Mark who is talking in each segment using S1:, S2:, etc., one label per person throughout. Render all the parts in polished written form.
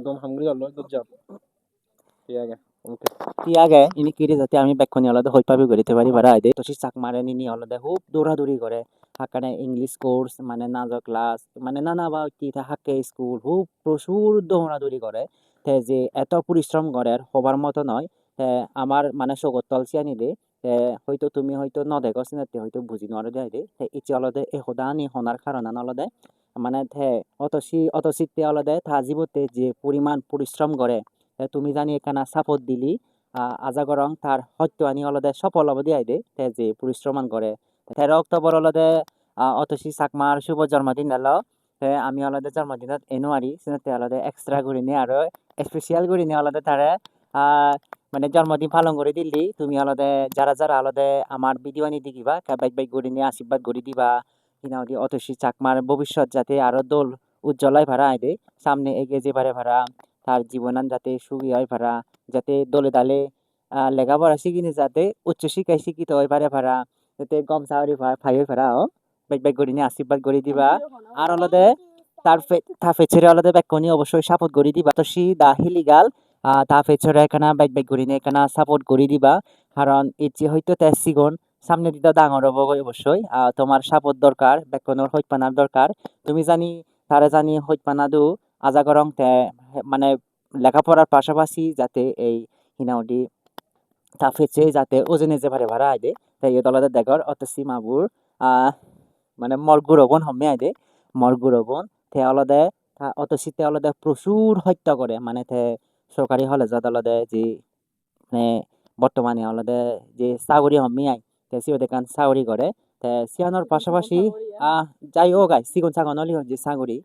S1: Dom hungry allo, good job. Tiage. Okay.
S2: তিয়াগে ইনি কিরে যাতে আমি বেক্ষণি আলাদা হই পাবে গড়িতে পারি বারা আইদে তো চাক মারে নি আলাদা খুব দৌড়াদৌড়ি করে হাকানে ইংলিশ কোর্স মানে নাজা ক্লাস মানে নানা বা কি হাকে স্কুল খুব প্রচুর দৌড়াদৌড়ি করে তে যে এত পরিশ্রম করে হবার মতো নয় আমার মানে সগতল চিয়ানি দে হয়তো তুমি হয়তো ন দেখো চিনাতে হয়তো বুঝি নরে দেয় দে ইচ্ছে আলাদা এ হদানি হনার কারণ আলাদা মানে অতসিতে আলাদা তা জীবতে যে পরিমাণ পরিশ্রম করে তুমি জানি এখানে সাপোর্ট দিলি আজাগরং তার হয়তো আনি অলদে সফল অবধি আইদে তে যে পরিশ্রমান করে 13 অক্টোবর অলদে অতসি চাকমার শুভ জন্মদিন এলো আমি অলদে জন্মদিনত এনুয়ারি সিনতে অলদে এক্সট্রা করে নিয়ে আরো স্পেশাল করে নিয়ে অলদে তারে মানে জন্মদিন পালন করে দিলি তুমি অলদে যারা যারা অলদে আমার ভিডিও আনি দেখিবা বাইক বাইক করে নিয়ে আশীর্বাদ করে দিবা হিনাওদি অতসি চাকমার ভবিষ্যৎ যাতে আরো দোল উজ্জ্বলাই ভাড়া আইদে সামনে এগিয়ে যে পারে ভাড়া তার জীবনান যাতে সুখী হয় ভাড়া যাতে দলে দালে লেখাপড়া শিখিনি যাতে উচ্চশিক্ষায় শিক্ষিত হয়ে পারে ভাড়া যাতে গম চাউরি ভাই ভাড়া বেগ বেগ গড়ি নিয়ে আশীর্বাদ করে দিবা আর অলদে তা ফেচরে অলদে বেকনি অবশ্যই সাপোর্ট করে দিবা তো সি দা হিলিগাল তা ফেচরে এখানে বেগ বেগ গড়ি নিয়ে এখানে সাপোর্ট করে দিবা কারণ ইচ্ছে হয়তো তে সিগন সামনে দিতে ডাঙর হবো অবশ্যই তোমার সাপোর্ট দরকার বেকনের হইপানার দরকার তুমি জানি তারা জানি হইপানা দু আজা করং তে মানে লেখাপড়ার পাশাপাশি যাতে এই হিনাউডি তা ফেচে যাতে ওজনে যে ভারে ভাড়া আইদে তাই এই দলাদের দেখর অত সীমাবুর মানে মরগুরবন হমে আইদে মরগুরবন তে অলদে অত শীতে অলদে প্রচুর হত্যা করে মানে তে সরকারি হলে যা অলদে যে মানে বর্তমানে অলদে যে চাকরি হমি আই তে সিও দেখান চাকরি করে তে সিয়ানোর পাশাপাশি যাই হোক আই সিগুন সাগন অলি যে চাকরি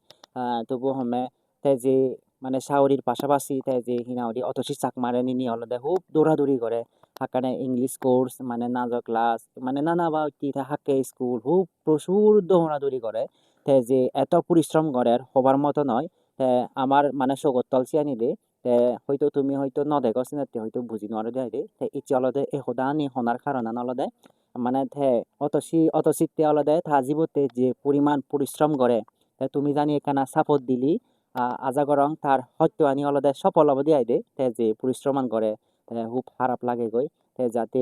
S2: তবু হমে তে যে মানে চাকরির পাশাপাশি তে যে হিনাউদি অতসি চাক মারে নি অলদে খুব দৌড়াদৌড়ি করে হাকানে ইংলিশ কোর্স মানে নাজা ক্লাস মানে নানা বা কি হাকে স্কুল খুব প্রচুর দৌড়াদৌড়ি করে তে যে এত পরিশ্রম করে হবার মতো নয় তে আমার মানে সগতল চিয়ানি দে তে হয়তো তুমি হয়তো ন দেখো চিনাতে হয়তো বুঝি নরে দেয় দে তে ইচ্ছে অলদে এ হদানি হনার কারণ অলদে মানে অতসিতে অলদে তা জীবতে যে পরিমাণ পরিশ্রম করে তুমি জানি এখানে সাপোর্ট দিলি আজাগরং তার হয়তো আনি অলদে সফল অবধি আইদে তে যে পরিশ্রমান করে খুব খারাপ লাগে গই যাতে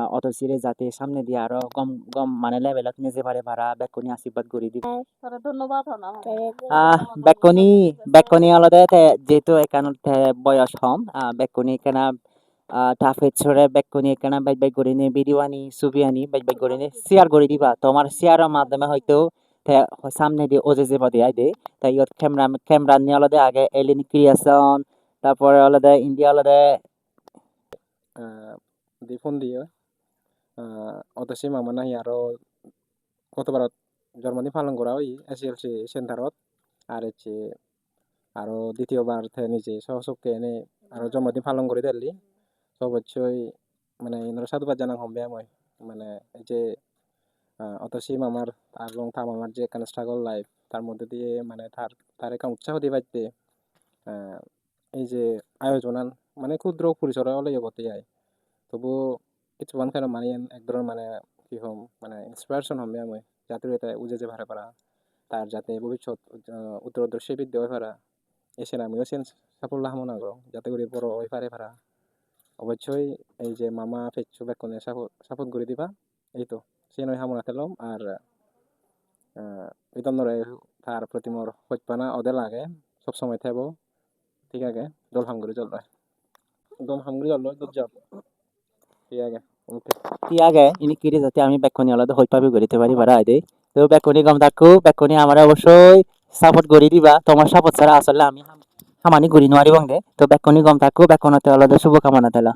S2: অতসিরে যাতে সামনে দিয়ে আরো গম গম মানে লেভেলত নিজে পারে ভাড়া বেকনি আশীর্বাদ করি দিব
S3: ধন্যবাদ
S2: বেকনি বেকনি আলাদা যেহেতু এখানে বয়স কম বেকনি এখানে টাফের ছড়ে বেকনি এখানে বাইক বাইক করে নিয়ে ভিডিও আনি ছবি আনি বাইক বাইক করে নিয়ে শেয়ার করে দিবা তোমার শেয়ারের মাধ্যমে হয়তো সামনে দিয়ে ওজে যে বাদে আই দে তাই ইয়ত ক্যামেরা নিয়ে আলাদা আগে এলিন ক্রিয়েশন তারপরে আলাদা ইন্ডিয়া আলাদা
S1: Di phone দিয়ে অতসি মামা নাহি আরো কতবার জন্মদিন পালন করা হয় এসএলসি সেন্টারত আর হচ্ছে আরো দ্বিতীয়বার নিজে সহসবকে এনে আরো জন্মদিন পালন করে দিলি অবশ্যই মানে ইনারা সাধুবাদ জানা হবে আমি মানে এই যে অতসি মামার আর এবং তা মামার যে এখানে স্ট্রাগল লাইফ তার মধ্যে দিয়ে মানে তার একটা উৎসাহ দিয়ে পাইতে এই যে আয়োজনান মানে ক্ষুদ্র পরিসরে হলে করতে যায় তবু কিছুমান ফের মানে এক ধরনের মানে কি হম মানে ইন্সপিরেশন হবে আমি যাতে এটা উজে যে ভাড়া পারা তার যাতে ভবিষ্যৎ উত্তরোত্তর সে বৃদ্ধি হয়ে পারা এসে আমিও সেন সাফল্য কামনা করো যাতে করে বড় হয়ে পারে পারা অবশ্যই এই যে মামা ফেচু বেকনে সাপোর্ট করে দিবা এই তো সে নয় কামনা খেলাম আর বিতন্নরে তার প্রতি মোর হইপানা ওদের লাগে সবসময় থাকবো ঠিক আছে দল হামগুড়ি চলবে দম হামগুড়ি চলবে গুড জব ঠিক আছে ওকে
S2: তিয়াগে ইনি কিরে যাতে আমি বেকনি আলাদা হই পাবে গড়িতে পারি বারা আইদে তো বেকনি গম থাকো বেকনি আমার অবশ্যই সাপোর্ট করে দিবা তোমার সাপোর্ট ছাড়া আসলে আমি হামানি ঘুরি নোয়ারি বংদে তো বেকনি গম থাকো বেকনতে আলাদা শুভকামনা তেলা